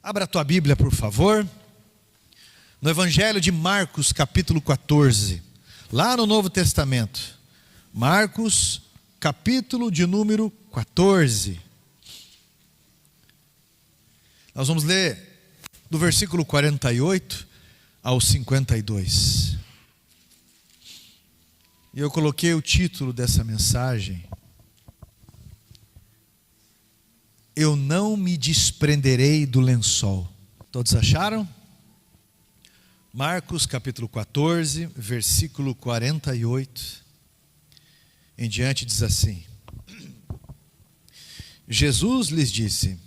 Abra a tua Bíblia, por favor, no Evangelho de Marcos, capítulo 14, lá no Novo Testamento. Marcos, capítulo de número 14. Nós vamos ler do versículo 48 ao 52. E eu coloquei o título dessa mensagem: Eu não me desprenderei do lençol. Todos acharam? Marcos capítulo 14, versículo 48 em diante diz assim: Jesus lhes disse: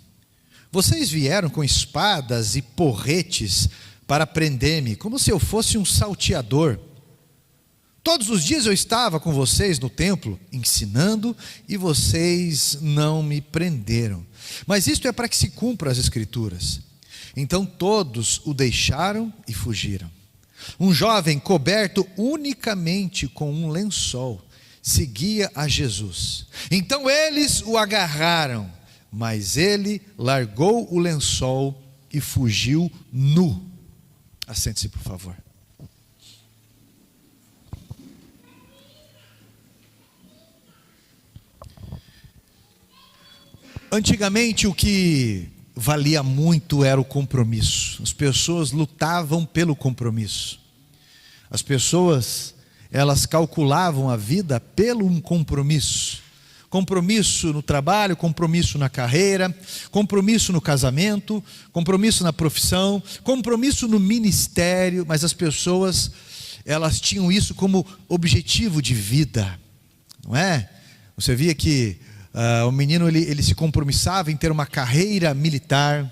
Vocês vieram com espadas e porretes para prender-me, como se eu fosse um salteador. Todos os dias eu estava com vocês no templo, ensinando, e vocês não me prenderam. Mas isto é para que se cumpram as Escrituras. Então todos o deixaram e fugiram. Um jovem coberto unicamente com um lençol seguia a Jesus. Então eles o agarraram, mas ele largou o lençol e fugiu nu. Assente-se, por favor. Antigamente o que valia muito era o compromisso. As pessoas lutavam pelo compromisso. As pessoas, elas calculavam a vida pelo um compromisso. Compromisso no trabalho, compromisso na carreira, compromisso no casamento, compromisso na profissão, compromisso no ministério. Mas as pessoas, elas tinham isso como objetivo de vida, não é? Você via que o menino ele se compromissava em ter uma carreira militar.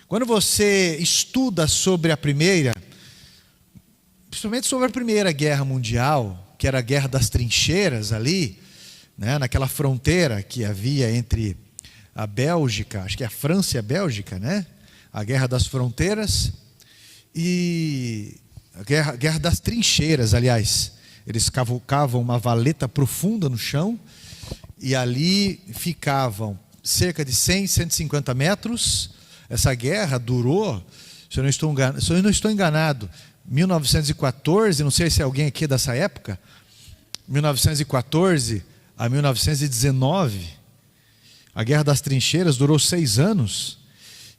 Quando você estuda sobre principalmente sobre a Primeira Guerra Mundial, que era a Guerra das Trincheiras ali, né, naquela fronteira que havia entre a Bélgica, acho que é a França e a Bélgica, né? A Guerra das Fronteiras e a Guerra das Trincheiras, aliás. Eles cavam uma valeta profunda no chão e ali ficavam cerca de 100, 150 metros. Essa guerra durou, se eu não estou enganado, 1914, não sei se é alguém aqui dessa época, 1914 a 1919. A Guerra das Trincheiras durou 6 anos.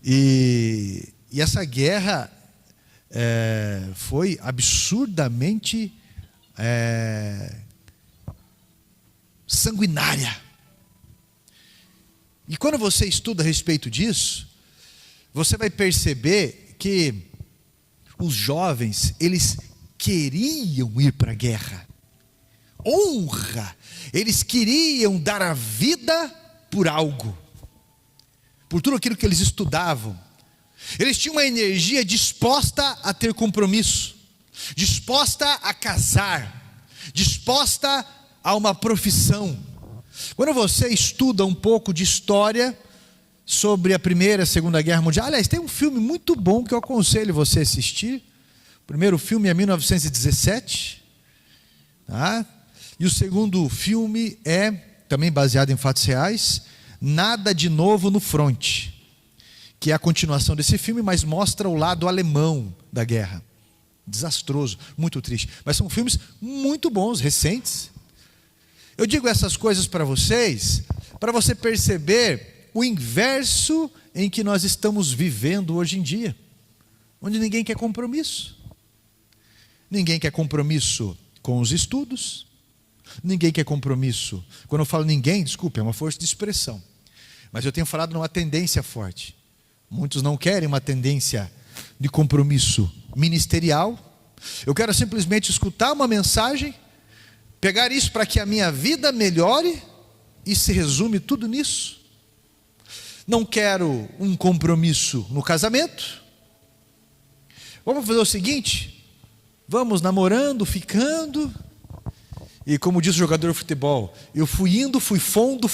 E essa guerra foi absurdamente sanguinária. E quando você estuda a respeito disso, você vai perceber que os jovens, eles queriam ir para a guerra. Honra! Eles queriam dar a vida por algo, por tudo aquilo que eles estudavam. Eles tinham uma energia disposta a ter compromisso, disposta a casar, disposta a uma profissão. Quando você estuda um pouco de história sobre a Primeira e a Segunda Guerra Mundial, aliás, tem um filme muito bom que eu aconselho você a assistir. O primeiro filme é 1917, tá? E o segundo filme é também baseado em fatos reais, Nada de Novo no Fronte, que é a continuação desse filme, mas mostra o lado alemão da guerra. Desastroso, muito triste, mas são filmes muito bons, recentes. Eu digo essas coisas para vocês, para você perceber o inverso em que nós estamos vivendo hoje em dia, onde ninguém quer compromisso. Ninguém quer compromisso com os estudos, ninguém quer compromisso. Quando eu falo ninguém, desculpe, é uma força de expressão, mas eu tenho falado numa tendência forte. Muitos não querem uma tendência de compromisso ministerial. Eu quero simplesmente escutar uma mensagem, pegar isso para que a minha vida melhore, e se resume tudo nisso. Não quero um compromisso no casamento. Vamos fazer o seguinte: vamos namorando, ficando, e como diz o jogador de futebol, eu fui indo, fui fundo,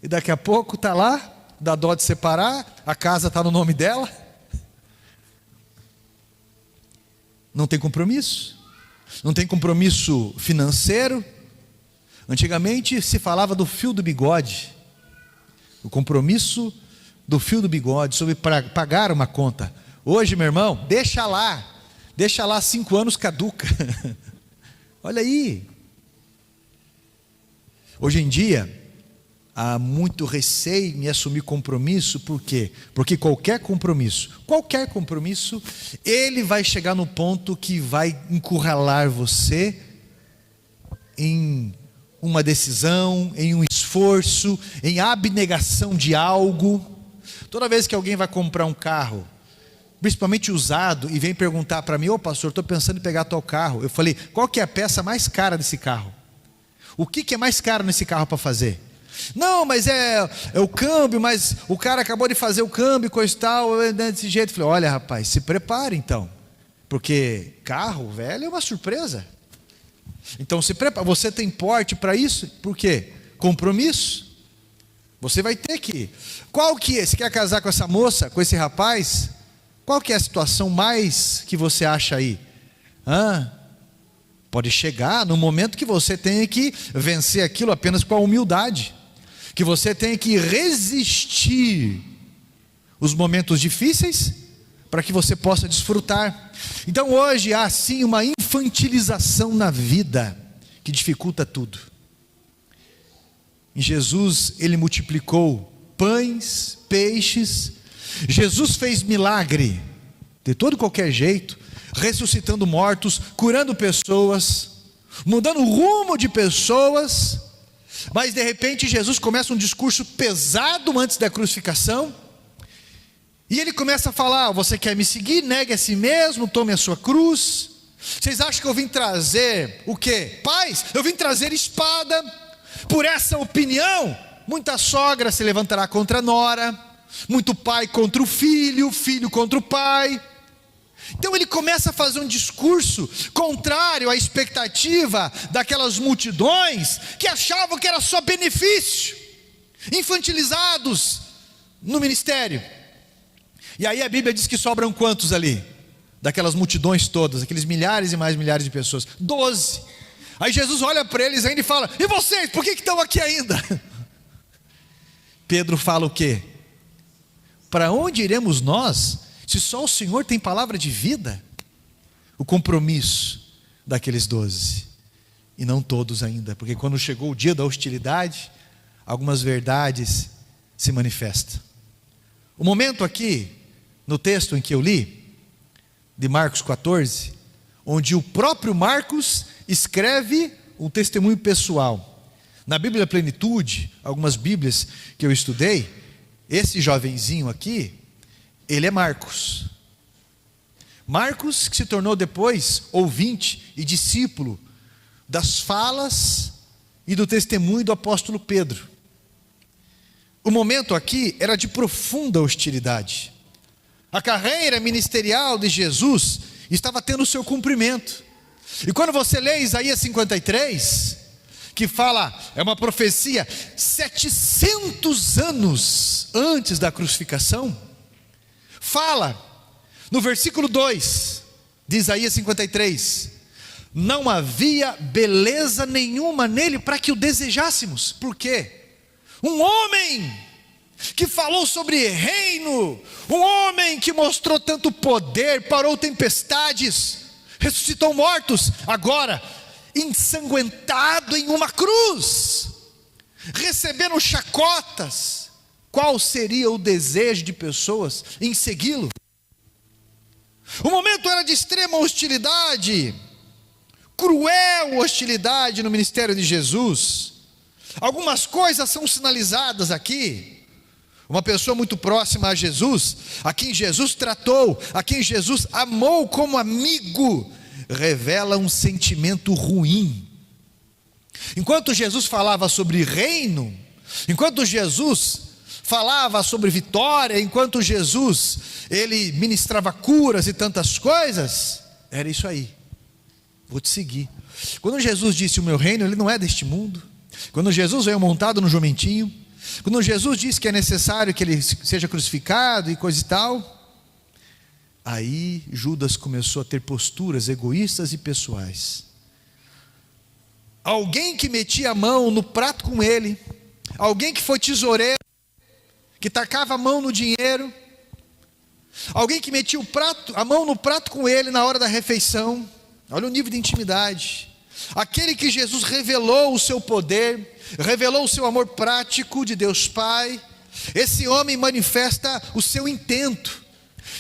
e daqui a pouco está lá, dá dó de separar, a casa está no nome dela. não tem compromisso. Não tem compromisso financeiro. Antigamente se falava do fio do bigode. O compromisso do fio do bigode, sobre pagar uma conta. Hoje, meu irmão, deixa lá 5 anos caduca. Olha aí. Hoje em dia, há muito receio em assumir compromisso. Por quê? Porque qualquer compromisso, ele vai chegar no ponto que vai encurralar você em uma decisão, em um esforço, em abnegação de algo. Toda vez que alguém vai comprar um carro, principalmente usado, e vem perguntar para mim: ô pastor, estou pensando em pegar tal carro. Eu falei: qual que é a peça mais cara desse carro? O que é mais caro nesse carro para fazer? Não, mas é o câmbio, mas o cara acabou de fazer o câmbio, coisa e tal, desse jeito. Eu falei: olha rapaz, se prepare então, porque carro velho é uma surpresa. Então se prepara, você tem porte para isso? Por quê? Compromisso. Você vai ter que, você quer casar com essa moça, com esse rapaz? Qual que é a situação mais que você acha aí? Pode chegar no momento que você tem que vencer aquilo apenas com a humildade, que você tem que resistir os momentos difíceis, para que você possa desfrutar. Então hoje há sim uma infantilização na vida, que dificulta tudo. Em Jesus, Ele multiplicou pães, peixes. Jesus fez milagre, de todo qualquer jeito, ressuscitando mortos, curando pessoas, mudando o rumo de pessoas. Mas de repente Jesus começa um discurso pesado antes da crucificação, e Ele começa a falar: você quer me seguir? Negue a si mesmo, tome a sua cruz. Vocês acham que eu vim trazer o quê? Paz? Eu vim trazer espada. Por essa opinião, muita sogra se levantará contra a nora, muito pai contra o filho, filho contra o pai. Então ele começa a fazer um discurso contrário à expectativa daquelas multidões que achavam que era só benefício, infantilizados no ministério. E aí a Bíblia diz que sobram quantos ali? Daquelas multidões todas, aqueles milhares e mais milhares de pessoas, 12. Aí Jesus olha para eles ainda e fala: e vocês, por que estão aqui ainda? Pedro fala o quê? Para onde iremos nós, se só o Senhor tem palavra de vida? O compromisso daqueles 12, e não todos ainda, porque quando chegou o dia da hostilidade, algumas verdades se manifestam. O momento aqui, no texto em que eu li, de Marcos 14, onde o próprio Marcos escreve um testemunho pessoal. Na Bíblia Plenitude, algumas Bíblias que eu estudei, esse jovenzinho aqui, ele é Marcos. Marcos, que se tornou depois ouvinte e discípulo das falas e do testemunho do apóstolo Pedro. O momento aqui era de profunda hostilidade. A carreira ministerial de Jesus estava tendo o seu cumprimento. E quando você lê Isaías 53, que fala, é uma profecia 700 anos antes da crucificação, fala no versículo 2 de Isaías 53, não havia beleza nenhuma nele para que o desejássemos. Por quê? Um homem que falou sobre reino, um homem que mostrou tanto poder, parou tempestades, ressuscitou mortos, agora ensanguentado em uma cruz, recebendo chacotas. Qual seria o desejo de pessoas em segui-lo? O momento era de extrema hostilidade, cruel hostilidade no ministério de Jesus. Algumas coisas são sinalizadas aqui. Uma pessoa muito próxima a Jesus, a quem Jesus tratou, a quem Jesus amou como amigo, revela um sentimento ruim. Enquanto Jesus falava sobre reino, enquanto Jesus falava sobre vitória, enquanto Jesus, ele ministrava curas e tantas coisas, era isso aí: vou te seguir. Quando Jesus disse o meu reino, ele não é deste mundo. Quando Jesus veio montado no jumentinho, quando Jesus disse que é necessário que ele seja crucificado e coisa e tal, Aí Judas começou a ter posturas egoístas e pessoais. Alguém que metia a mão no prato com ele, alguém que foi tesoureiro, que tacava a mão no dinheiro, alguém que metia a mão no prato com ele na hora da refeição. Olha o nível de intimidade. Aquele que Jesus revelou o seu poder, revelou o seu amor prático de Deus Pai. Esse homem manifesta o seu intento,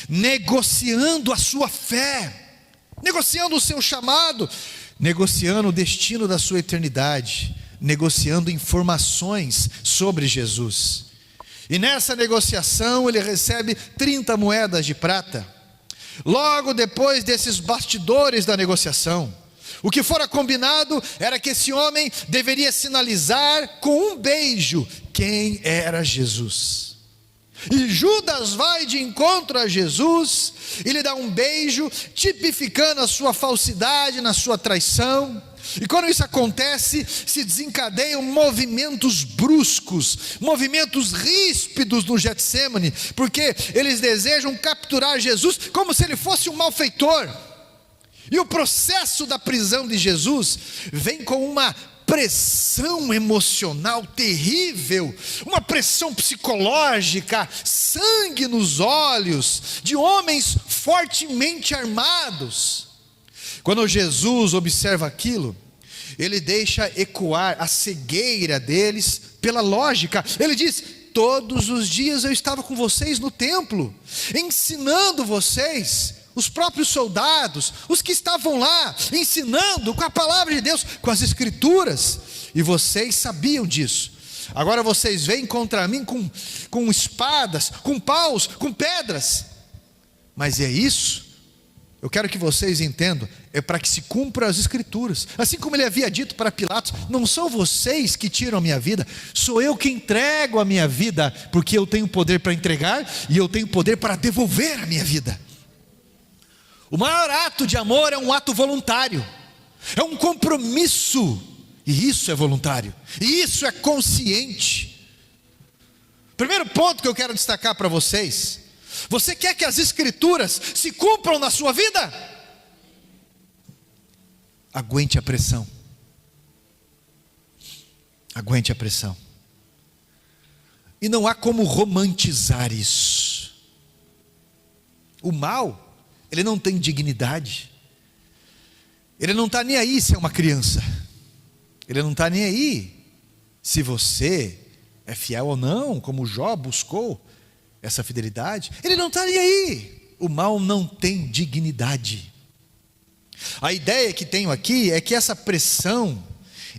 negociando a sua fé, negociando o seu chamado, negociando o destino da sua eternidade, negociando informações sobre Jesus. E nessa negociação ele recebe 30 moedas de prata. Logo depois desses bastidores da negociação, o que fora combinado era que esse homem deveria sinalizar com um beijo quem era Jesus. E Judas vai de encontro a Jesus e lhe dá um beijo, tipificando a sua falsidade, na sua traição. E quando isso acontece, se desencadeiam movimentos bruscos, movimentos ríspidos no Getsêmani, porque eles desejam capturar Jesus como se ele fosse um malfeitor. E o processo da prisão de Jesus vem com uma pressão emocional terrível, uma pressão psicológica, sangue nos olhos, de homens fortemente armados. Quando Jesus observa aquilo, ele deixa ecoar a cegueira deles pela lógica. Ele diz: todos os dias eu estava com vocês no templo, ensinando vocês. Os próprios soldados, os que estavam lá, ensinando com a palavra de Deus, com as escrituras, e vocês sabiam disso. Agora vocês vêm contra mim com espadas, com paus, com pedras. Mas é isso, eu quero que vocês entendam, é para que se cumpram as escrituras. Assim como ele havia dito para Pilatos: não são vocês que tiram a minha vida, sou eu que entrego a minha vida, porque eu tenho poder para entregar e eu tenho poder para devolver a minha vida. O maior ato de amor é um ato voluntário, é um compromisso, e isso é voluntário, e isso é consciente. Primeiro ponto que eu quero destacar para vocês: você quer que as escrituras se cumpram na sua vida? Aguente a pressão, aguente a pressão, e não há como romantizar isso. O mal, ele não tem dignidade, ele não está nem aí se é uma criança, ele não está nem aí se você é fiel ou não, como Jó buscou essa fidelidade, ele não está nem aí. O mal não tem dignidade. A ideia que tenho aqui é que essa pressão,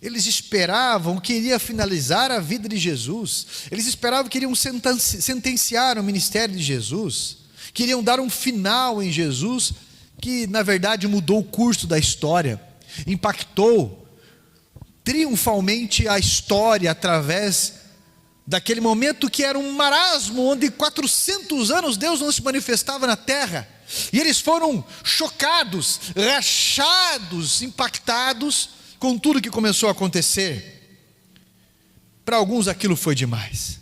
eles esperavam que iria finalizar a vida de Jesus, eles esperavam que iriam sentenciar o ministério de Jesus, queriam dar um final em Jesus, que na verdade mudou o curso da história, impactou triunfalmente a história, através daquele momento que era um marasmo, onde 400 anos Deus não se manifestava na terra, e eles foram chocados, rachados, impactados com tudo que começou a acontecer. Para alguns aquilo foi demais,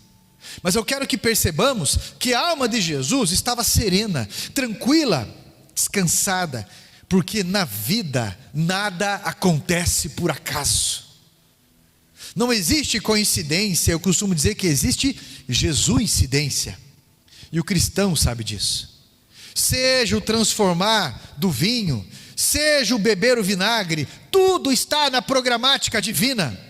mas eu quero que percebamos que a alma de Jesus estava serena, tranquila, descansada, porque na vida nada acontece por acaso. Não existe coincidência, eu costumo dizer que existe Jesuincidência, e o cristão sabe disso. Seja o transformar do vinho, seja o beber o vinagre, tudo está na programática divina.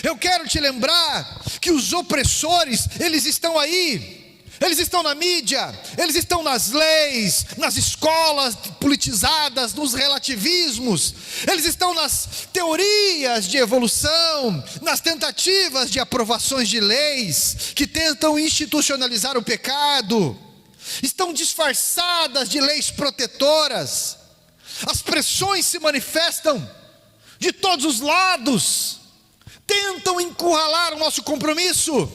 Eu quero te lembrar que os opressores, eles estão aí, eles estão na mídia, eles estão nas leis, nas escolas politizadas, nos relativismos, eles estão nas teorias de evolução, nas tentativas de aprovações de leis que tentam institucionalizar o pecado, estão disfarçadas de leis protetoras. As pressões se manifestam de todos os lados, tentam encurralar o nosso compromisso,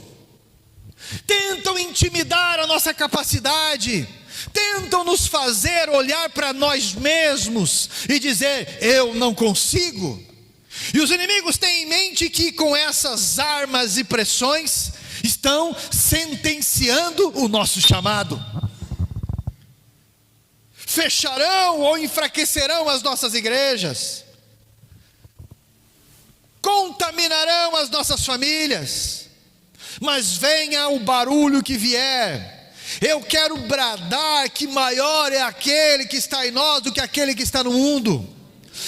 tentam intimidar a nossa capacidade, tentam nos fazer olhar para nós mesmos e dizer: eu não consigo. E os inimigos têm em mente que com essas armas e pressões estão sentenciando o nosso chamado. fecharão ou enfraquecerão as nossas igrejas, contaminarão as nossas famílias, mas venha o barulho que vier, eu quero bradar que maior é aquele que está em nós do que aquele que está no mundo,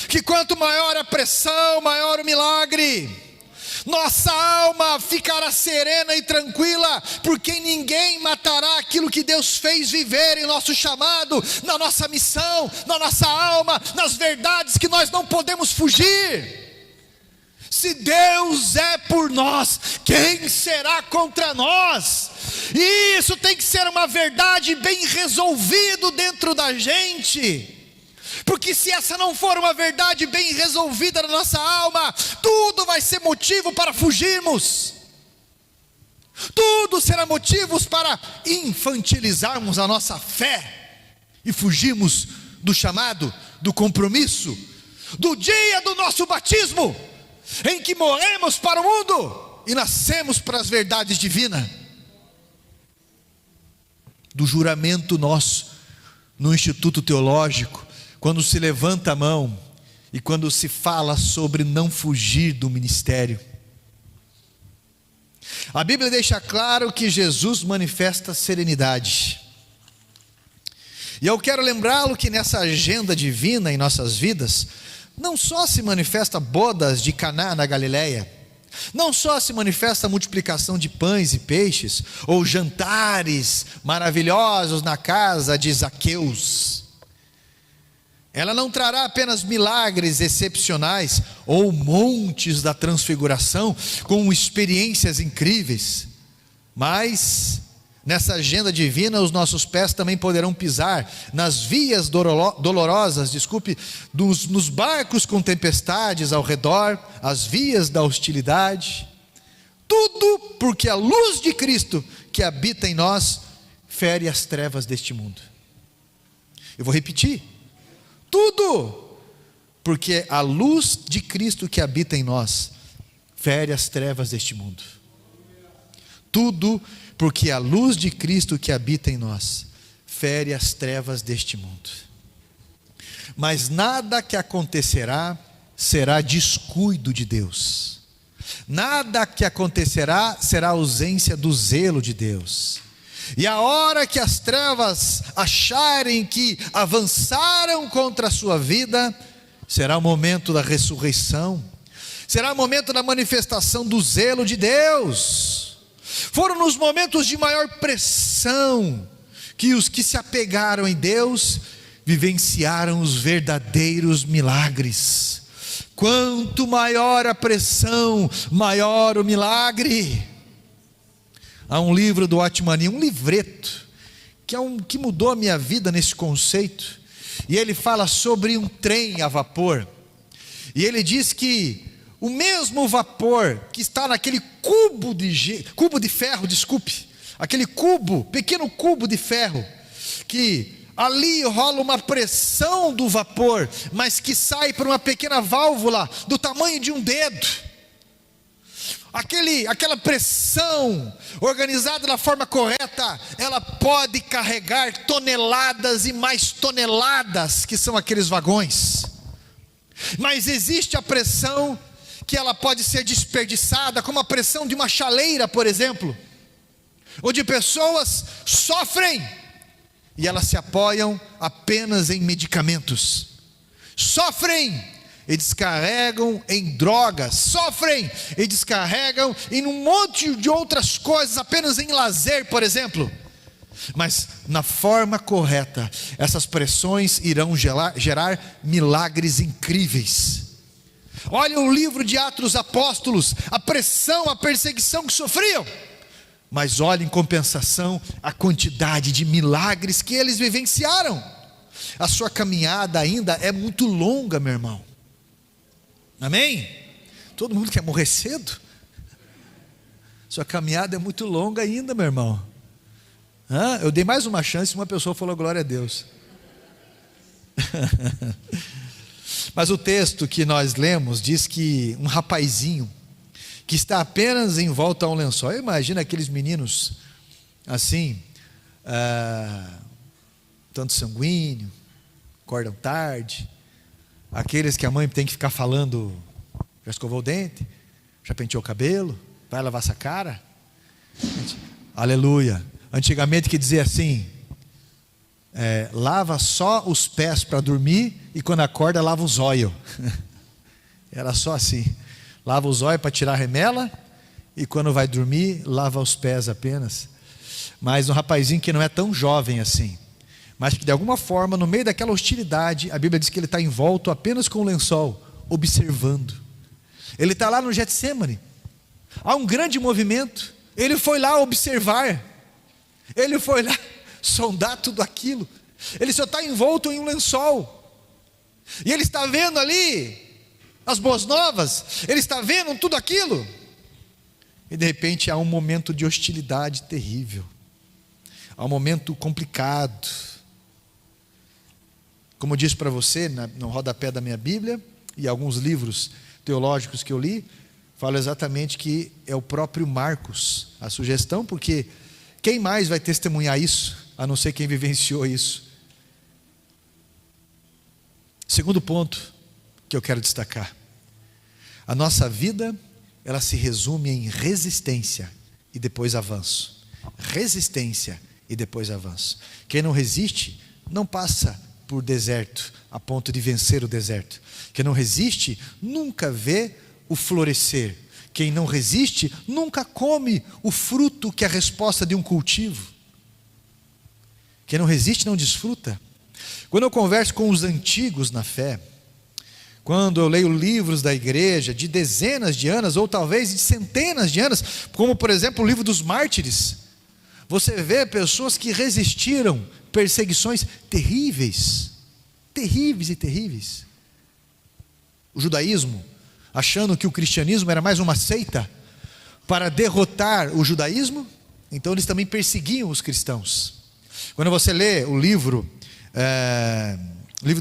que quanto maior a pressão, maior o milagre. Nossa alma ficará serena e tranquila, porque ninguém matará aquilo que Deus fez viver em nosso chamado, na nossa missão, na nossa alma, nas verdades que nós não podemos fugir. Se Deus é por nós, quem será contra nós? E isso tem que ser uma verdade bem resolvida dentro da gente. Porque se essa não for uma verdade bem resolvida na nossa alma, tudo vai ser motivo para fugirmos. Tudo será motivos para infantilizarmos a nossa fé e fugirmos do chamado, do compromisso, do dia do nosso batismo, em que morremos para o mundo e nascemos para as verdades divinas. Do juramento nosso no Instituto Teológico, quando se levanta a mão e quando se fala sobre não fugir do ministério. A Bíblia deixa claro que Jesus manifesta serenidade. E eu quero lembrá-lo que nessa agenda divina em nossas vidas, não só se manifesta bodas de Caná na Galileia, não só se manifesta a multiplicação de pães e peixes, ou jantares maravilhosos na casa de Zaqueus. Ela não trará apenas milagres excepcionais ou montes da transfiguração com experiências incríveis, mas nessa agenda divina os nossos pés também poderão pisar nas vias dolorosas, nos barcos com tempestades ao redor, as vias da hostilidade, tudo porque a luz de Cristo que habita em nós fere as trevas deste mundo. Eu vou repetir. Tudo porque a luz de Cristo que habita em nós fere as trevas deste mundo. Tudo porque a luz de Cristo que habita em nós fere as trevas deste mundo. Mas nada que acontecerá será descuido de Deus. Nada que acontecerá será ausência do zelo de Deus. E a hora que as trevas acharem que avançaram contra a sua vida, será o momento da ressurreição, será o momento da manifestação do zelo de Deus. Foram nos momentos de maior pressão que os que se apegaram em Deus vivenciaram os verdadeiros milagres. Quanto maior a pressão, maior o milagre. Há um livro do Otmani, um livreto, que mudou a minha vida nesse conceito, e ele fala sobre um trem a vapor, e ele diz que o mesmo vapor que está naquele cubo de ferro, aquele pequeno cubo de ferro, que ali rola uma pressão do vapor, mas que sai por uma pequena válvula do tamanho de um dedo. Aquela pressão organizada da forma correta, ela pode carregar toneladas e mais toneladas, que são aqueles vagões. Mas existe a pressão que ela pode ser desperdiçada, como a pressão de uma chaleira, por exemplo, onde pessoas sofrem e elas se apoiam apenas em medicamentos, sofrem e descarregam em drogas, sofrem e descarregam em um monte de outras coisas, apenas em lazer, por exemplo. Mas na forma correta, essas pressões irão gerar milagres incríveis. Olha o livro de Atos dos Apóstolos, a pressão, a perseguição que sofriam, mas olha em compensação a quantidade de milagres que eles vivenciaram. A sua caminhada ainda é muito longa, meu irmão. Amém? Todo mundo quer morrer cedo? Sua caminhada é muito longa ainda, meu irmão. Eu dei mais uma chance e uma pessoa falou glória a Deus. Mas o texto que nós lemos diz que um rapazinho que está apenas em volta a um lençol, imagina aqueles meninos assim, tanto sanguíneo, acordam tarde, aqueles que a mãe tem que ficar falando, já escovou o dente, já penteou o cabelo, vai lavar essa cara. Aleluia. Antigamente que dizia assim, lava só os pés para dormir e quando acorda lava os olhos. Era só assim, lava os olhos para tirar a remela e quando vai dormir lava os pés apenas. Mas um rapazinho que não é tão jovem assim, mas que de alguma forma no meio daquela hostilidade, a Bíblia diz que ele está envolto apenas com o lençol, observando. Ele está lá no Getsemane, há um grande movimento, ele foi lá observar, ele foi lá sondar tudo aquilo, ele só está envolto em um lençol, e ele está vendo ali as boas novas, ele está vendo tudo aquilo, e de repente há um momento de hostilidade terrível, há um momento complicado. Como eu disse para você no rodapé da minha Bíblia, e alguns livros teológicos que eu li, fala exatamente que é o próprio Marcos a sugestão, porque quem mais vai testemunhar isso, a não ser quem vivenciou isso? Segundo ponto que eu quero destacar, a nossa vida, ela se resume em resistência e depois avanço. Resistência e depois avanço. Quem não resiste, não passa por deserto, a ponto de vencer o deserto. Quem não resiste, nunca vê o florescer. Quem não resiste, nunca come o fruto que é a resposta de um cultivo. Quem não resiste, não desfruta. Quando eu converso com os antigos na fé, quando eu leio livros da igreja de dezenas de anos, ou talvez de centenas de anos, como por exemplo o livro dos mártires, você vê pessoas que resistiram perseguições terríveis, terríveis e terríveis. O judaísmo, achando que o cristianismo era mais uma seita para derrotar o judaísmo, então eles também perseguiam os cristãos. Quando você lê o livro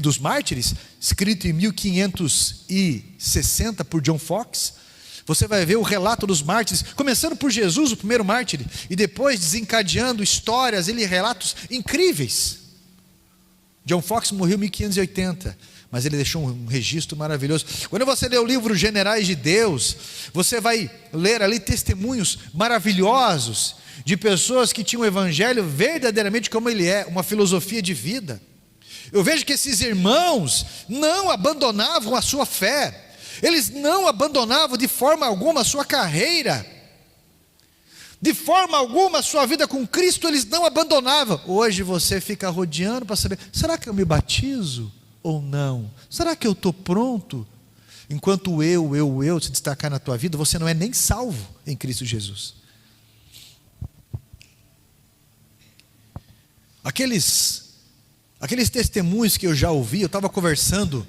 dos Mártires, escrito em 1560 por John Foxe, você vai ver o relato dos mártires, começando por Jesus, o primeiro mártir, e depois desencadeando histórias, relatos incríveis. John Foxe morreu em 1580, mas ele deixou um registro maravilhoso. Quando você lê o livro Generais de Deus, você vai ler ali testemunhos maravilhosos de pessoas que tinham o evangelho verdadeiramente como ele é, uma filosofia de vida. Eu vejo que esses irmãos não abandonavam a sua fé, eles não abandonavam de forma alguma a sua carreira, de forma alguma a sua vida com Cristo, eles não abandonavam. Hoje você fica rodeando para saber, será que eu me batizo ou não? Será que eu estou pronto? Enquanto eu se destacar na tua vida, você não é nem salvo em Cristo Jesus. Aqueles testemunhos que eu já ouvi, eu estava conversando,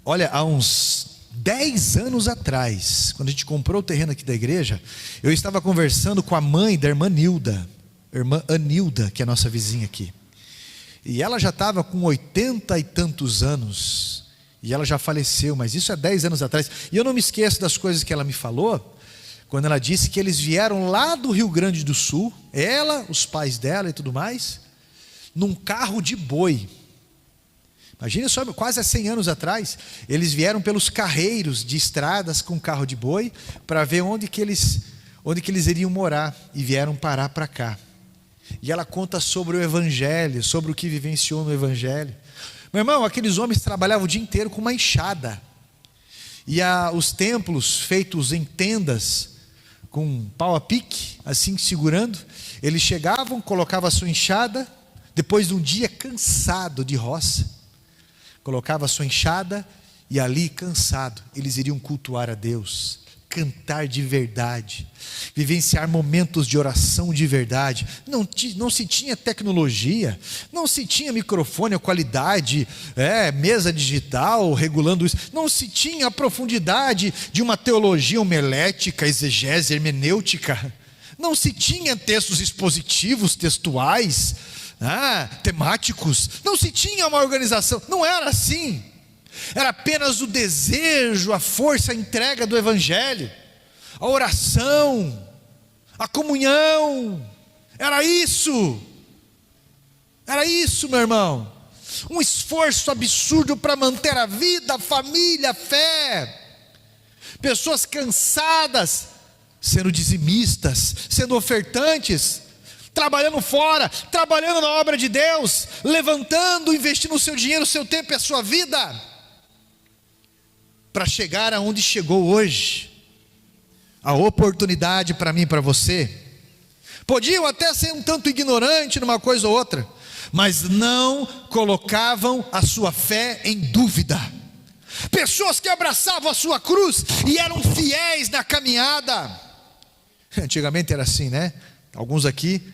olha, há uns 10 anos atrás, quando a gente comprou o terreno aqui da igreja, eu estava conversando com a mãe da irmã Nilda, irmã Anilda, que é a nossa vizinha aqui, e ela já estava com 80 e tantos anos, e ela já faleceu, mas isso é 10 anos atrás, e eu não me esqueço das coisas que ela me falou, quando ela disse que eles vieram lá do Rio Grande do Sul, ela, os pais dela e tudo mais, num carro de boi. Imagina só, quase há 100 anos atrás, eles vieram pelos carreiros de estradas com carro de boi, para ver onde que eles iriam morar, e vieram parar para cá. E ela conta sobre o evangelho, sobre o que vivenciou no evangelho. Meu irmão, aqueles homens trabalhavam o dia inteiro com uma enxada, e os templos feitos em tendas, com pau a pique, assim segurando, eles chegavam, colocavam a sua enxada, depois de um dia cansado de roça, colocava a sua enxada, e ali cansado, eles iriam cultuar a Deus, cantar de verdade, vivenciar momentos de oração de verdade. Não se tinha tecnologia, não se tinha microfone, a qualidade, mesa digital regulando isso, não se tinha a profundidade de uma teologia homilética, exegese, hermenêutica, não se tinha textos expositivos, textuais, temáticos, não se tinha uma organização, não era assim, era apenas o desejo, a força, a entrega do evangelho, a oração, a comunhão, era isso meu irmão. um esforço absurdo para manter a vida, a família, a fé. Pessoas cansadas, sendo dizimistas, sendo ofertantes, trabalhando fora, trabalhando na obra de Deus, levantando, investindo o seu dinheiro, o seu tempo e a sua vida, para chegar aonde chegou hoje. A oportunidade para mim e para você. Podiam até ser um tanto ignorante numa coisa ou outra, mas não colocavam a sua fé em dúvida. Pessoas que abraçavam a sua cruz e eram fiéis na caminhada. Antigamente era assim, né? Alguns aqui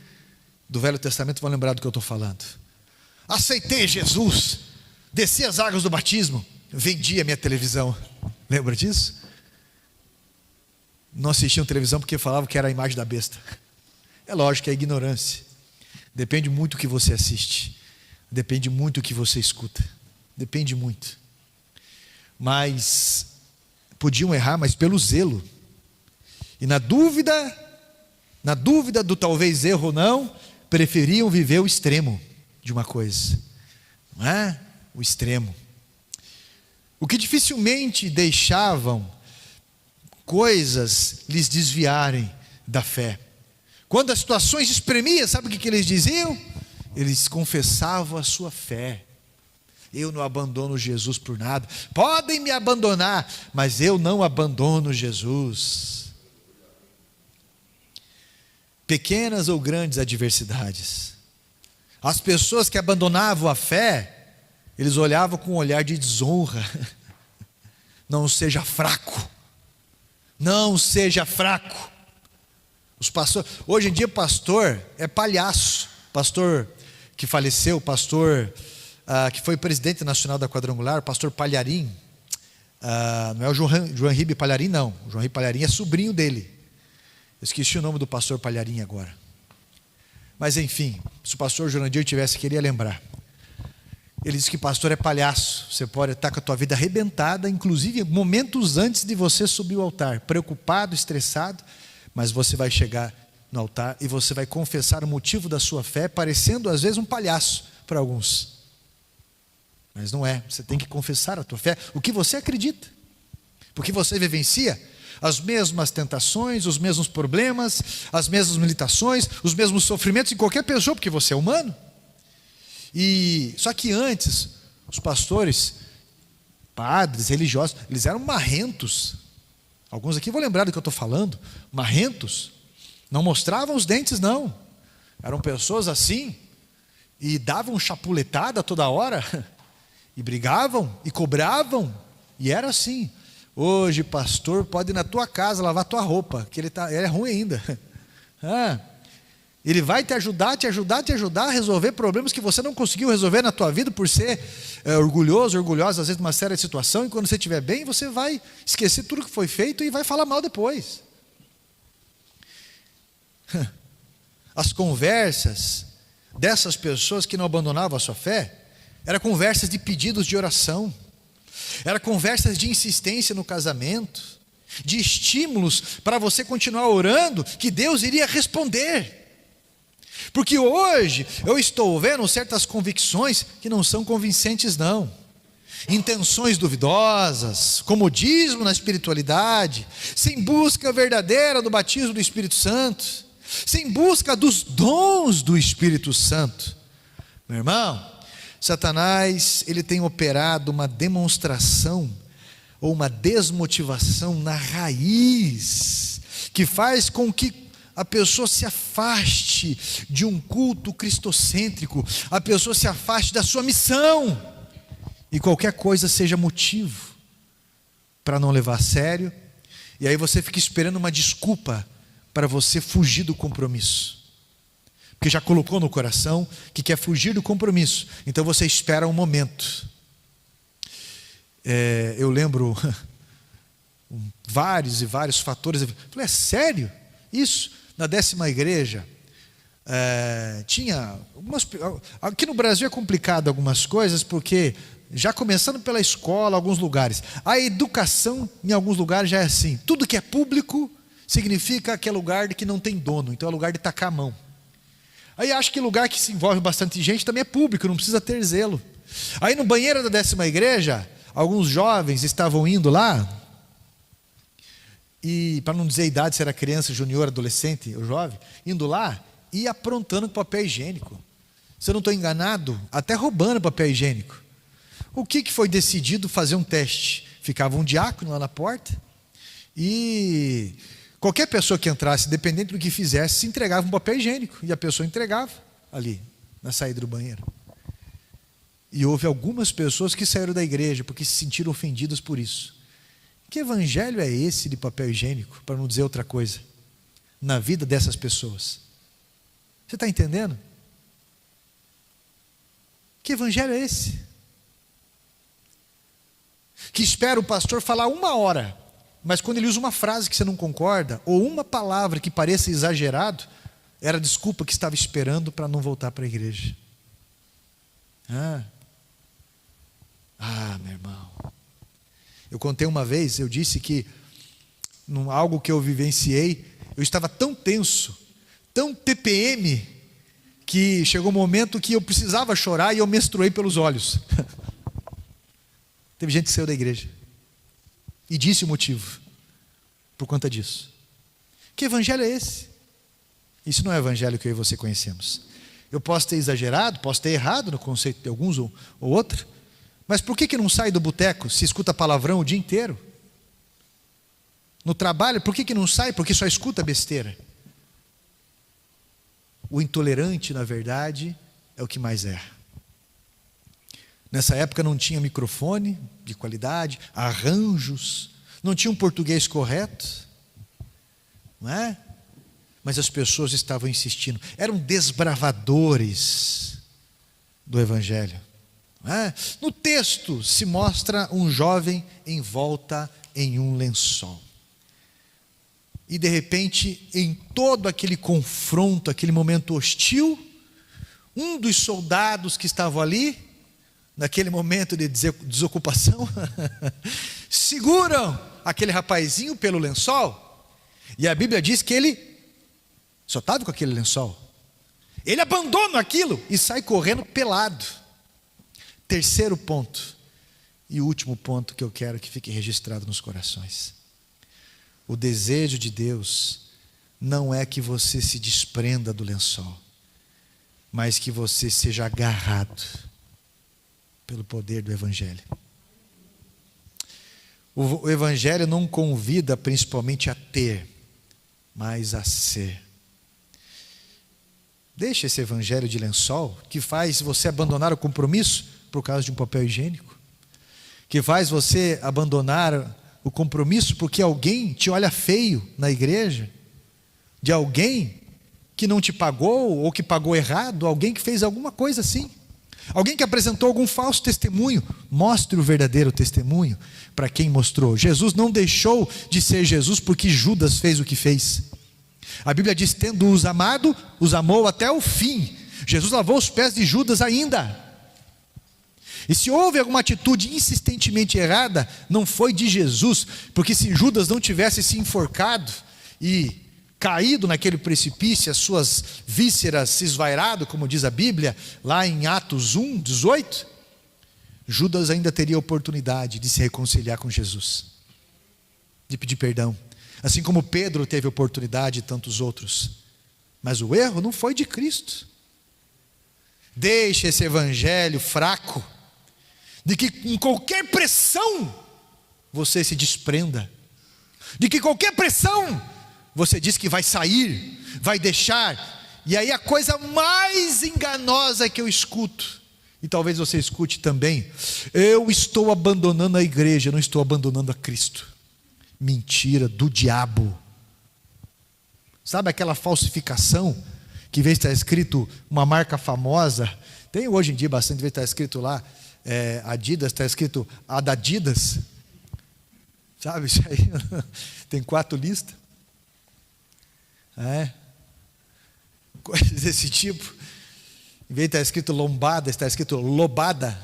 do Velho Testamento vão lembrar do que eu estou falando. Aceitei Jesus, desci as águas do batismo, vendi a minha televisão. Lembra disso? Não assistiam televisão porque falavam que era a imagem da besta. É lógico que é ignorância. Depende muito do que você assiste. Depende muito do que você escuta. Depende muito. Mas podiam errar, mas pelo zelo. E na dúvida do talvez erro ou não, preferiam viver o extremo de uma coisa. Não é? O extremo. O que dificilmente deixavam coisas lhes desviarem da fé. Quando as situações espremiam, sabe o que eles diziam? Eles confessavam a sua fé. Eu não abandono Jesus por nada. Podem me abandonar, mas eu não abandono Jesus. Pequenas ou grandes adversidades. As pessoas que abandonavam a fé, eles olhavam com um olhar de desonra. Não seja fraco. Não seja fraco. Os pastores, hoje em dia pastor é palhaço. Pastor que faleceu, pastor que foi presidente nacional da Quadrangular, pastor Palharim, não é o João Ribe Palharim não, o João Ribe Palharim é sobrinho dele. Eu esqueci o nome do pastor Palharim agora. Mas enfim, se o pastor Jurandir tivesse, queria lembrar. Ele disse que pastor é palhaço. Você pode estar com a tua vida arrebentada, inclusive momentos antes de você subir ao altar, preocupado, estressado, mas você vai chegar no altar e você vai confessar o motivo da sua fé, parecendo às vezes um palhaço para alguns. Mas não é, você tem que confessar a tua fé, o que você acredita, porque você vivencia as mesmas tentações, os mesmos problemas, as mesmas limitações, os mesmos sofrimentos em qualquer pessoa, porque você é humano. E só que antes, os pastores, padres, religiosos, eles eram marrentos. Alguns aqui vão lembrar do que eu estou falando. Marrentos, não mostravam os dentes não. Eram pessoas assim, e davam chapuletada toda hora, e brigavam, e cobravam, e era assim. Hoje, pastor, pode ir na tua casa lavar tua roupa, que ele é ruim ainda. Ele vai te ajudar a resolver problemas que você não conseguiu resolver na tua vida por ser orgulhosa, às vezes, de uma séria situação, e quando você estiver bem, você vai esquecer tudo que foi feito e vai falar mal depois. As conversas dessas pessoas que não abandonavam a sua fé, eram conversas de pedidos de oração, eram conversas de insistência no casamento, de estímulos para você continuar orando, que Deus iria responder. Porque hoje eu estou vendo certas convicções que não são convincentes não. Intenções duvidosas, comodismo na espiritualidade, sem busca verdadeira do batismo do Espírito Santo, sem busca dos dons do Espírito Santo. Meu irmão, Satanás, ele tem operado uma demonstração ou uma desmotivação na raiz, que faz com que a pessoa se afaste de um culto cristocêntrico, a pessoa se afaste da sua missão, e qualquer coisa seja motivo para não levar a sério, e aí você fica esperando uma desculpa para você fugir do compromisso, porque já colocou no coração que quer fugir do compromisso, então você espera um momento. Eu lembro vários e vários fatores. Eu falei, é sério? Isso? Na 10ª igreja, tinha algumas, aqui no Brasil é complicado algumas coisas, porque já começando pela escola, alguns lugares, a educação em alguns lugares já é assim, tudo que é público significa que é lugar de que não tem dono, então é lugar de tacar a mão. Aí acho que lugar que se envolve bastante gente também é público, não precisa ter zelo. Aí no banheiro da 10ª igreja, alguns jovens estavam indo lá, e para não dizer a idade, se era criança, junior, adolescente ou jovem, indo lá e aprontando com papel higiênico. Se eu não estou enganado, até roubando papel higiênico. O que foi decidido? Fazer um teste. Ficava um diácono lá na porta, e qualquer pessoa que entrasse, dependendo do que fizesse, se entregava um papel higiênico, e a pessoa entregava ali, na saída do banheiro. E houve algumas pessoas que saíram da igreja, porque se sentiram ofendidas por isso. Que evangelho é esse de papel higiênico, para não dizer outra coisa, na vida dessas pessoas? Você está entendendo? Que evangelho é esse? Que espera o pastor falar 1 hora, mas quando ele usa uma frase que você não concorda, ou uma palavra que pareça exagerado, era a desculpa que estava esperando para não voltar para a igreja. Meu irmão. Eu contei uma vez, eu disse que, algo que eu vivenciei, eu estava tão tenso, tão TPM, que chegou um momento que eu precisava chorar e eu menstruei pelos olhos. Teve gente que saiu da igreja e disse o motivo por conta disso. Que evangelho é esse? Isso não é o evangelho que eu e você conhecemos. Eu posso ter exagerado, posso ter errado no conceito de alguns ou outro, mas por que não sai do boteco se escuta palavrão o dia inteiro? No trabalho, por que não sai? Porque só escuta besteira. O intolerante, na verdade, é o que mais erra. Nessa época não tinha microfone de qualidade, arranjos, não tinha um português correto, não é? Mas as pessoas estavam insistindo, eram desbravadores do evangelho, não é? No texto se mostra um jovem envolta em um lençol, e de repente, em todo aquele confronto, aquele momento hostil, um dos soldados que estavam ali, naquele momento de desocupação, seguram aquele rapazinho pelo lençol, e a Bíblia diz que ele só estava com aquele lençol, ele abandona aquilo e sai correndo pelado. Terceiro ponto, e o último ponto que eu quero que fique registrado nos corações: o desejo de Deus não é que você se desprenda do lençol, mas que você seja agarrado pelo poder do evangelho. O evangelho não convida principalmente a ter, mas a ser. Deixa esse evangelho de lençol, que faz você abandonar o compromisso por causa de um papel higiênico, que faz você abandonar o compromisso porque alguém te olha feio na igreja, de alguém que não te pagou, ou que pagou errado, alguém que fez alguma coisa assim, alguém que apresentou algum falso testemunho. Mostre o verdadeiro testemunho para quem mostrou. Jesus não deixou de ser Jesus porque Judas fez o que fez. A Bíblia diz: tendo-os amado, os amou até o fim. Jesus lavou os pés de Judas ainda. E se houve alguma atitude insistentemente errada, não foi de Jesus, porque se Judas não tivesse se enforcado e caído naquele precipício, as suas vísceras se esvairado, como diz a Bíblia, lá em Atos 1:18, Judas ainda teria a oportunidade de se reconciliar com Jesus, de pedir perdão, assim como Pedro teve a oportunidade e tantos outros. Mas o erro não foi de Cristo. Deixe esse evangelho fraco, de que em qualquer pressão você se desprenda, de que qualquer pressão você diz que vai sair, vai deixar. E aí a coisa mais enganosa que eu escuto, e talvez você escute também: eu estou abandonando a igreja, não estou abandonando a Cristo. Mentira do diabo. Sabe aquela falsificação, que em vez de estar escrito uma marca famosa, tem hoje em dia bastante, em vez de estar escrito lá Adidas, está escrito Adadidas, sabe isso aí? Tem 4 listas, coisas desse tipo. Em vez de estar escrito lombada, está escrito lobada.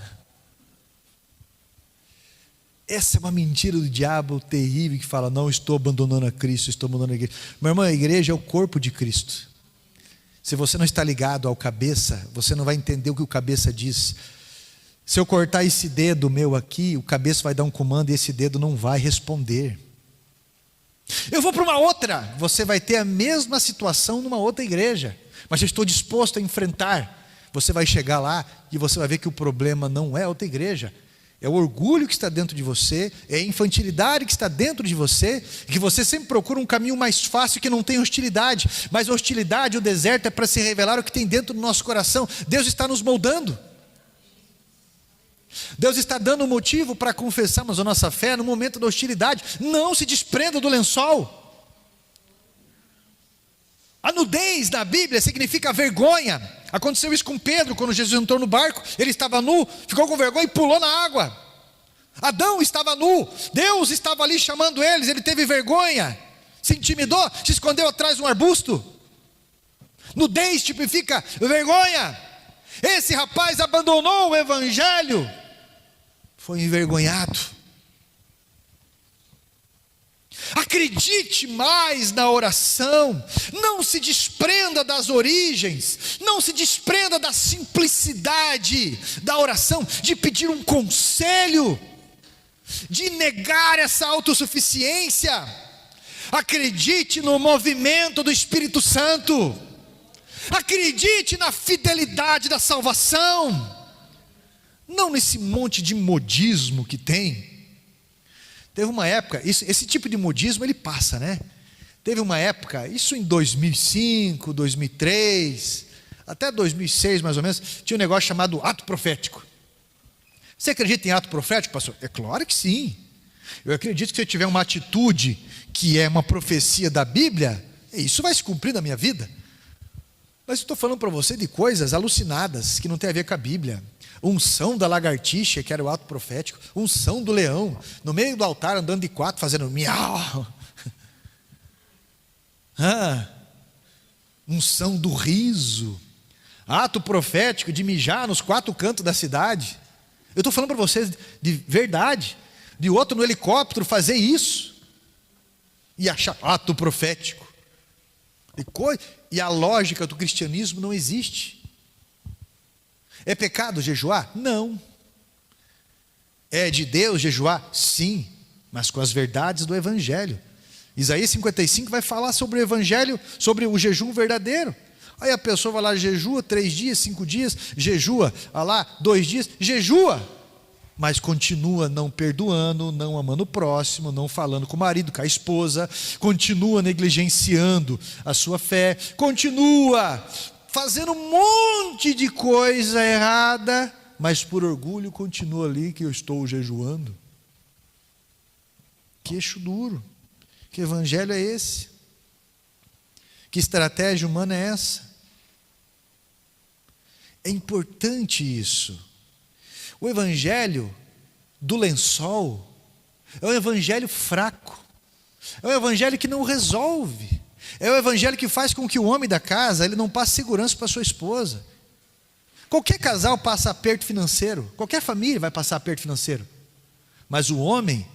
Essa é uma mentira do diabo terrível, que fala: não, estou abandonando a Cristo, estou abandonando a igreja. Meu irmão, a igreja é o corpo de Cristo. Se você não está ligado ao cabeça, você não vai entender o que o cabeça diz. Se eu cortar esse dedo meu aqui, o cabeça vai dar um comando e esse dedo não vai responder. Eu vou para uma outra, você vai ter a mesma situação numa outra igreja, mas eu estou disposto a enfrentar. Você vai chegar lá e você vai ver que o problema não é outra igreja, é o orgulho que está dentro de você, é a infantilidade que está dentro de você, que você sempre procura um caminho mais fácil que não tem hostilidade, mas a hostilidade, o deserto é para se revelar o que tem dentro do nosso coração. Deus está nos moldando. Deus está dando motivo para confessarmos a nossa fé no momento da hostilidade. Não se desprenda do lençol. A nudez na Bíblia significa vergonha. Aconteceu isso com Pedro, quando Jesus entrou no barco. Ele estava nu, ficou com vergonha e pulou na água. Adão estava nu, Deus estava ali chamando eles, ele teve vergonha, se intimidou, se escondeu atrás de um arbusto. Nudez tipifica vergonha. Esse rapaz abandonou o evangelho, foi envergonhado. Acredite mais na oração, não se desprenda das origens, não se desprenda da simplicidade da oração, de pedir um conselho, de negar essa autossuficiência. Acredite no movimento do Espírito Santo, acredite na fidelidade da salvação, não nesse monte de modismo que tem. Teve uma época, esse tipo de modismo ele passa, né? Teve uma época, isso em 2005, 2003, até 2006 mais ou menos, tinha um negócio chamado ato profético. Você acredita em ato profético, pastor? É claro que sim. Eu acredito que se eu tiver uma atitude que é uma profecia da Bíblia, isso vai se cumprir na minha vida. Mas eu estou falando para você de coisas alucinadas, que não tem a ver com a Bíblia. Unção da lagartixa, que era o ato profético. Unção do leão, no meio do altar, andando de quatro, fazendo miau. Unção do riso. Ato profético de mijar nos quatro cantos da cidade. Eu estou falando para vocês de verdade. De outro no helicóptero fazer isso. E achar ato profético. E a lógica do cristianismo não existe. É pecado jejuar? Não. É de Deus jejuar? Sim, mas com as verdades do Evangelho. Isaías 55 vai falar sobre o Evangelho, sobre o jejum verdadeiro. Aí a pessoa vai lá, jejua 3 dias, 5 dias, jejua, lá 2 dias, jejua, mas continua não perdoando, não amando o próximo, não falando com o marido, com a esposa, continua negligenciando a sua fé, continua fazendo um monte de coisa errada, mas por orgulho continua ali que eu estou jejuando. Queixo duro. Que evangelho é esse? Que estratégia humana é essa? É importante isso. O evangelho do lençol é um evangelho fraco. É um evangelho que não resolve. É o evangelho que faz com que o homem da casa ele não passe segurança para sua esposa. Qualquer casal passa aperto financeiro, qualquer família vai passar aperto financeiro, mas o homem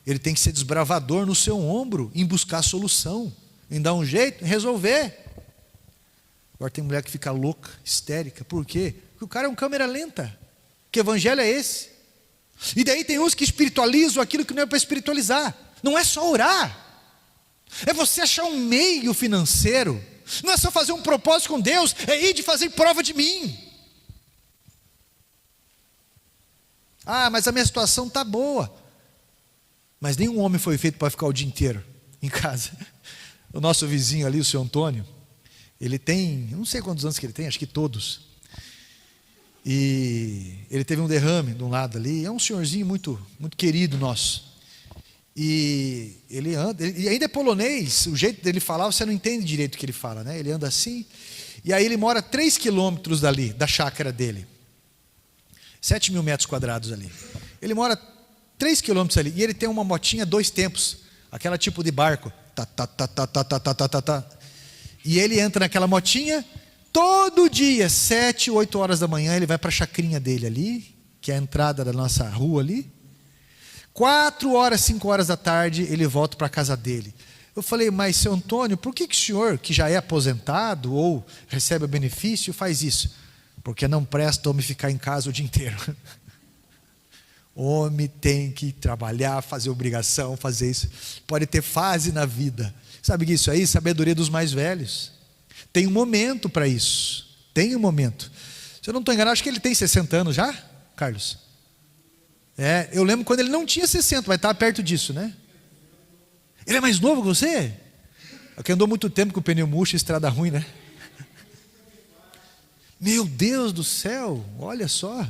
ele tem que ser desbravador no seu ombro, em buscar solução, em dar um jeito, em resolver. Agora tem mulher que fica louca, histérica. Por quê? Porque o cara é um câmera lenta. Que evangelho é esse? E daí tem uns que espiritualizam aquilo que não é para espiritualizar. Não é só orar, é você achar um meio financeiro. Não é só fazer um propósito com Deus, é ir de fazer prova de mim. Mas a minha situação está boa. Mas nenhum homem foi feito para ficar o dia inteiro em casa. O nosso vizinho ali, o seu Antônio, ele tem, eu não sei quantos anos que ele tem, acho que todos. E ele teve um derrame de um lado ali, é um senhorzinho muito, muito querido nosso. E ele anda, e ainda é polonês, o jeito dele falar, você não entende direito o que ele fala, né? Ele anda assim, e aí ele mora 3 quilômetros dali, da chácara dele. 7.000 metros quadrados ali. Ele mora 3 quilômetros ali, e ele tem uma motinha 2 tempos, aquela tipo de barco. E ele entra naquela motinha, todo dia, 7, 8 horas da manhã, ele vai para a chacrinha dele ali, que é a entrada da nossa rua ali. 4 horas, 5 horas da tarde, ele volta para a casa dele. Eu falei, mas seu Antônio, por que o senhor, que já é aposentado ou recebe o benefício, faz isso? Porque não presta homem ficar em casa o dia inteiro. Homem tem que trabalhar, fazer obrigação, fazer isso. Pode ter fase na vida. Sabe que isso aí? Sabedoria dos mais velhos. Tem um momento para isso. Tem um momento. Se eu não estou enganado, acho que ele tem 60 anos já, Carlos? Eu lembro quando ele não tinha 60, vai estar perto disso, né? Ele é mais novo que você? Porque andou muito tempo com o pneu murcho e estrada ruim, né? Meu Deus do céu, olha só.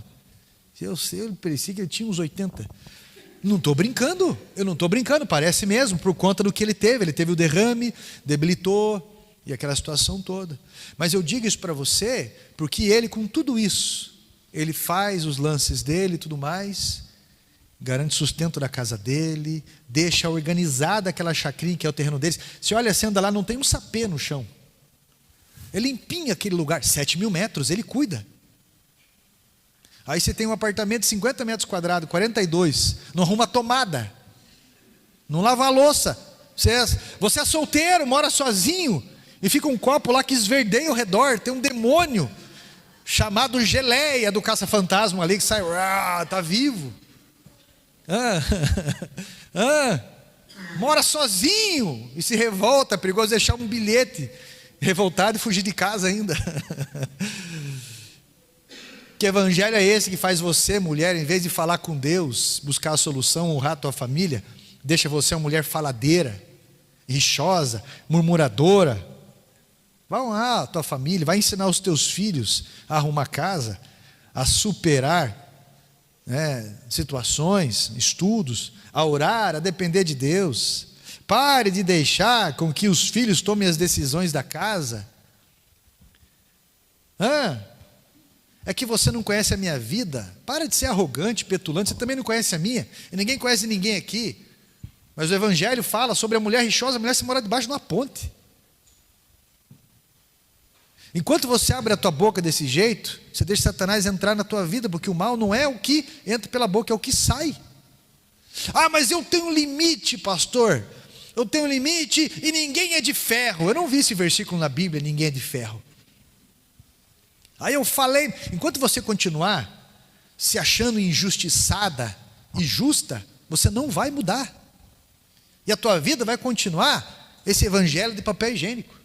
Eu parecia que ele tinha uns 80. Não estou brincando, eu não estou brincando, parece mesmo, por conta do que ele teve. Ele teve o derrame, debilitou, e aquela situação toda. Mas eu digo isso para você, porque ele, com tudo isso, ele faz os lances dele e tudo mais, garante sustento da casa dele, deixa organizada aquela chacrinha que é o terreno deles. Você olha, você anda lá, não tem um sapê no chão. Ele empinha aquele lugar, 7.000 metros, ele cuida. Aí você tem um apartamento de 50 metros quadrados, 42, não arruma tomada, não lava a louça. Você é solteiro, mora sozinho, e fica um copo lá que esverdeia ao redor, tem um demônio chamado Geleia do caça-fantasma ali, que sai, está vivo. Mora sozinho e se revolta, é perigoso deixar um bilhete revoltado e fugir de casa ainda. Que evangelho é esse que faz você, mulher, em vez de falar com Deus, buscar a solução, honrar a tua família, deixa você uma mulher faladeira, rixosa, murmuradora? Vai honrar a tua família, vai ensinar os teus filhos a arrumar casa, a superar situações, estudos, a orar, a depender de Deus. Pare de deixar com que os filhos tomem as decisões da casa. É que você não conhece a minha vida. Para de ser arrogante, petulante. Você também não conhece a minha. E ninguém conhece ninguém aqui. Mas o Evangelho fala sobre a mulher rixosa. A mulher se mora debaixo de uma ponte. Enquanto você abre a tua boca desse jeito, você deixa Satanás entrar na tua vida, porque o mal não é o que entra pela boca, é o que sai. Mas eu tenho um limite, pastor. Eu tenho um limite e ninguém é de ferro. Eu não vi esse versículo na Bíblia, ninguém é de ferro. Aí eu falei, enquanto você continuar se achando injustiçada e justa, você não vai mudar. E a tua vida vai continuar esse evangelho de papel higiênico,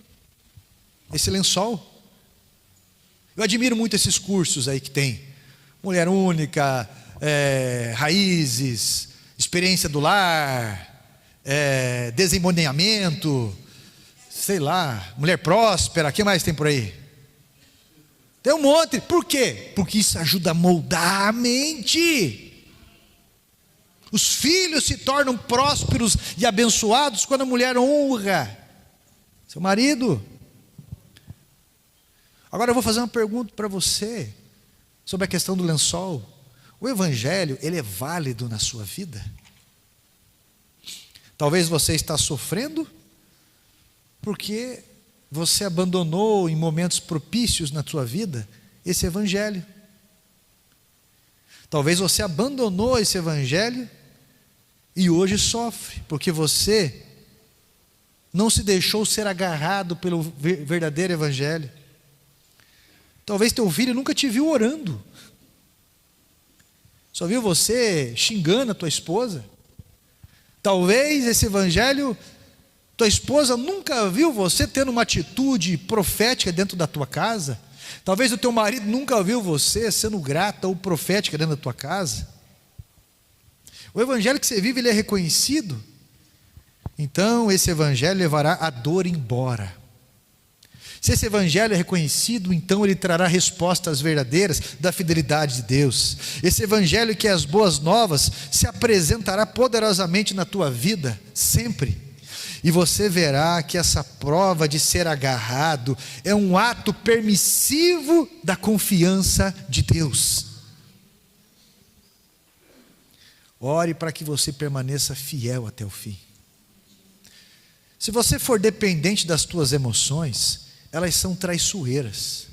esse lençol. Eu admiro muito esses cursos aí que tem. Mulher única, raízes, experiência do lar, desembonamento, sei lá, mulher próspera, o que mais tem por aí? Tem um monte. Por quê? Porque isso ajuda a moldar a mente. Os filhos se tornam prósperos e abençoados quando a mulher honra seu marido. Agora eu vou fazer uma pergunta para você sobre a questão do lençol. O evangelho, ele é válido na sua vida? Talvez você está sofrendo porque você abandonou em momentos propícios na sua vida esse evangelho. Talvez você abandonou esse evangelho e hoje sofre porque você não se deixou ser agarrado pelo verdadeiro evangelho. Talvez teu filho nunca te viu orando, só viu você xingando a tua esposa. Talvez esse evangelho, tua esposa nunca viu você tendo uma atitude profética dentro da tua casa. Talvez o teu marido nunca viu você sendo grata ou profética dentro da tua casa. O evangelho que você vive, ele é reconhecido. Então esse evangelho levará a dor embora. Se esse evangelho é reconhecido, então ele trará respostas verdadeiras da fidelidade de Deus. Esse evangelho que é as boas novas se apresentará poderosamente na tua vida, sempre. E você verá que essa prova de ser agarrado é um ato permissivo da confiança de Deus. Ore para que você permaneça fiel até o fim. Se você for dependente das tuas emoções, elas são traiçoeiras,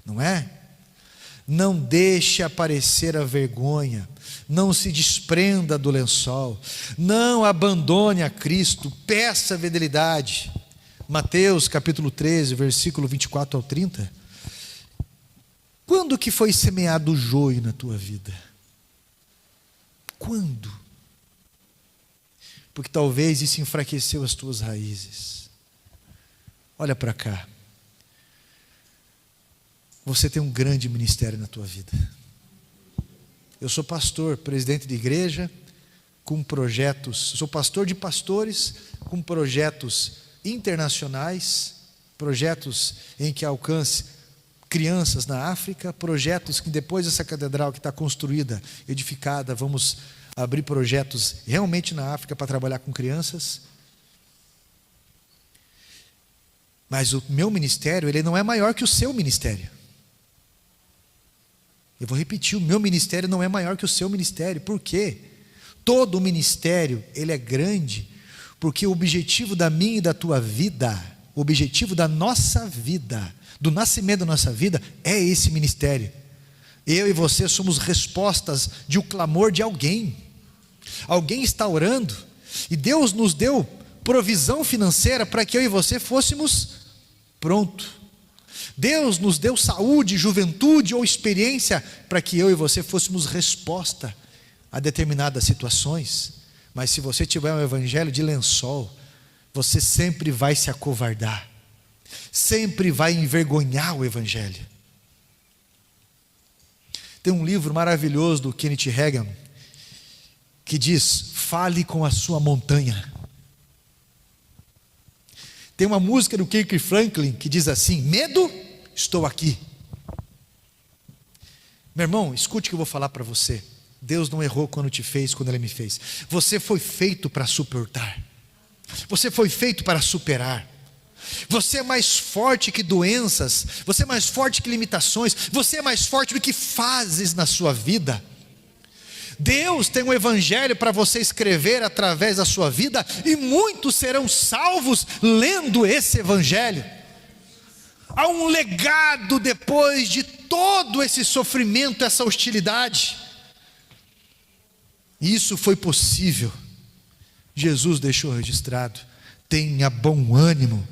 não é? Não deixe aparecer a vergonha, não se desprenda do lençol, não abandone a Cristo, peça fidelidade. Mateus capítulo 13, versículo 24 ao 30. Quando que foi semeado o joio na tua vida? Quando? Porque talvez isso enfraqueceu as tuas raízes. Olha para cá. Você tem um grande ministério na tua vida. Eu sou pastor, presidente de igreja, com projetos, sou pastor de pastores, com projetos internacionais, projetos em que alcance crianças na África, projetos que depois dessa catedral que está construída, edificada, vamos abrir projetos realmente na África para trabalhar com crianças. Mas o meu ministério, ele não é maior que o seu ministério. Eu vou repetir, o meu ministério não é maior que o seu ministério. Por quê? Todo ministério, ele é grande, porque o objetivo da minha e da tua vida, o objetivo da nossa vida, do nascimento da nossa vida, é esse ministério. Eu e você somos respostas de um clamor de alguém. Alguém está orando, e Deus nos deu provisão financeira para que eu e você fôssemos prontos. Deus nos deu saúde, juventude ou experiência para que eu e você fôssemos resposta a determinadas situações. Mas se você tiver um evangelho de lençol, você sempre vai se acovardar, sempre vai envergonhar o evangelho. Tem um livro maravilhoso do Kenneth Hagin que diz: fale com a sua montanha. Tem uma música do Kirk Franklin que diz assim: medo, estou aqui. Meu irmão, escute o que eu vou falar para você. Deus não errou quando te fez, quando Ele me fez. Você foi feito para suportar. Você foi feito para superar. Você é mais forte que doenças. Você é mais forte que limitações. Você é mais forte do que fases na sua vida. Deus tem um evangelho para você escrever através da sua vida, e muitos serão salvos lendo esse evangelho. Há um legado depois de todo esse sofrimento, essa hostilidade. E isso foi possível. Jesus deixou registrado: tenha bom ânimo,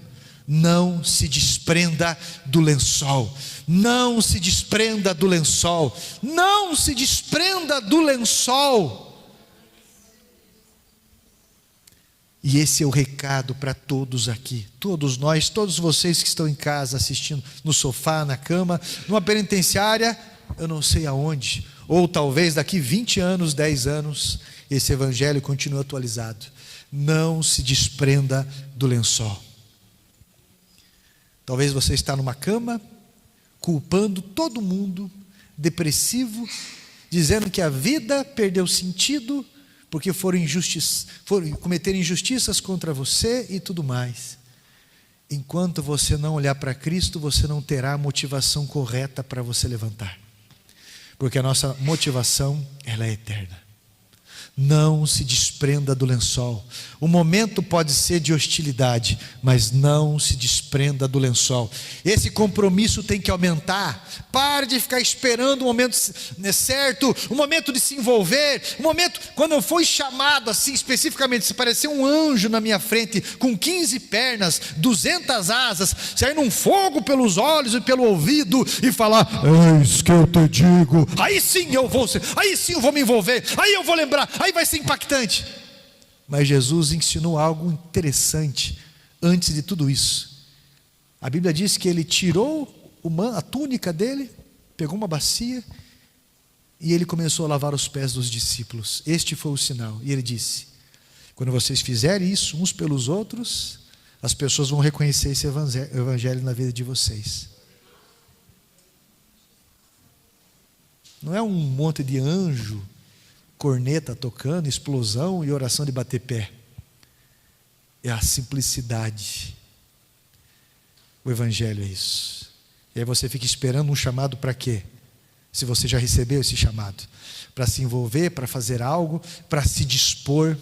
não se desprenda do lençol. Não se desprenda do lençol. Não se desprenda do lençol. E esse é o recado para todos aqui, todos nós, todos vocês que estão em casa assistindo, no sofá, na cama, numa penitenciária, eu não sei aonde, ou talvez daqui 20 anos, 10 anos, esse evangelho continue atualizado. Não se desprenda do lençol. Talvez você está numa cama, culpando todo mundo, depressivo, dizendo que a vida perdeu sentido, porque foram cometer injustiças contra você e tudo mais. Enquanto você não olhar para Cristo, você não terá a motivação correta para você levantar. Porque a nossa motivação, ela é eterna. Não se desprenda do lençol. O momento pode ser de hostilidade, mas não se desprenda do lençol. Esse compromisso tem que aumentar. Pare de ficar esperando o momento certo, o momento de se envolver, o momento quando eu fui chamado assim especificamente, se parecer um anjo na minha frente, com 15 pernas, 200 asas, saindo um fogo pelos olhos e pelo ouvido, e falar: eis que eu te digo. Aí sim eu vou me envolver, aí eu vou lembrar, aí vai ser impactante. Mas Jesus ensinou algo interessante antes de tudo isso. A Bíblia diz que Ele tirou a túnica dele, pegou uma bacia e Ele começou a lavar os pés dos discípulos. Este foi o sinal. E Ele disse: quando vocês fizerem isso uns pelos outros, as pessoas vão reconhecer esse evangelho na vida de vocês. Não é um monte de anjo, corneta tocando, explosão e oração de bater pé. É a simplicidade. O evangelho é isso. E aí você fica esperando um chamado para quê? Se você já recebeu esse chamado, para se envolver, para fazer algo, para se dispor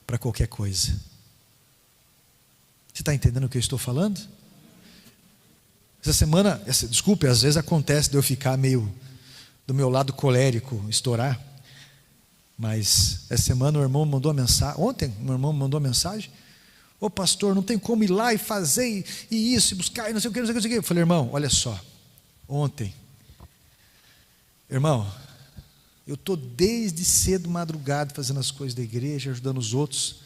para qualquer coisa. Você está entendendo o que eu estou falando? Essa semana, desculpe, às vezes acontece de eu ficar meio do meu lado colérico, estourar. Mas essa semana o irmão mandou uma mensagem. Ontem o meu irmão mandou uma mensagem: ô pastor, não tem como ir lá e fazer e isso, e buscar, e não sei o que, não sei o que. Eu falei: irmão, olha só, ontem, irmão, Eu estou desde cedo, madrugada, fazendo as coisas da igreja, ajudando os outros.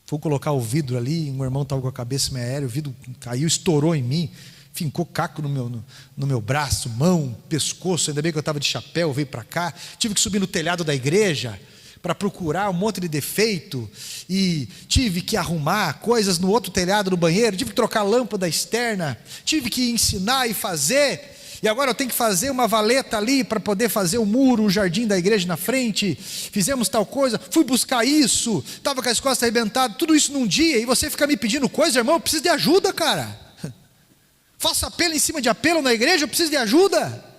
Fui colocar o vidro ali, um irmão estava com a cabeça meio aérea, o vidro caiu, estourou em mim, fincou caco no meu braço, mão, pescoço. Ainda bem que eu estava de chapéu, veio para cá. Tive que subir no telhado da igreja para procurar um monte de defeito, e tive que arrumar coisas no outro telhado, no banheiro, tive que trocar a lâmpada externa, tive que ensinar e fazer, e agora eu tenho que fazer uma valeta ali para poder fazer o muro, o jardim da igreja na frente. Fizemos tal coisa, fui buscar isso, estava com as costas arrebentadas, tudo isso num dia, e você fica me pedindo coisa, irmão, eu preciso de ajuda, cara. Faço apelo em cima de apelo na igreja, eu preciso de ajuda.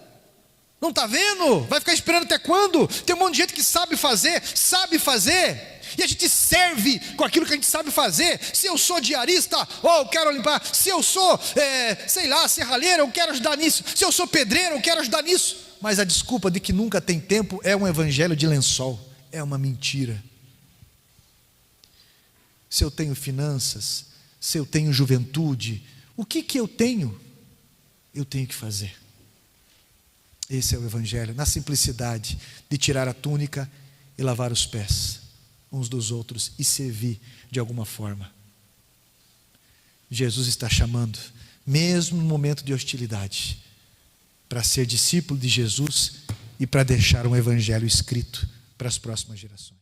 Não está vendo? Vai ficar esperando até quando? Tem um monte de gente que sabe fazer, e a gente serve com aquilo que a gente sabe fazer. Se eu sou diarista, eu quero limpar. Se eu sou, serralheiro, eu quero ajudar nisso. Se eu sou pedreiro, eu quero ajudar nisso. Mas a desculpa de que nunca tem tempo é um evangelho de lençol, é uma mentira. Se eu tenho finanças, se eu tenho juventude, o que eu tenho? Eu tenho que fazer. Esse é o evangelho, na simplicidade de tirar a túnica e lavar os pés uns dos outros e servir de alguma forma. Jesus está chamando, mesmo no momento de hostilidade, para ser discípulo de Jesus e para deixar um evangelho escrito para as próximas gerações.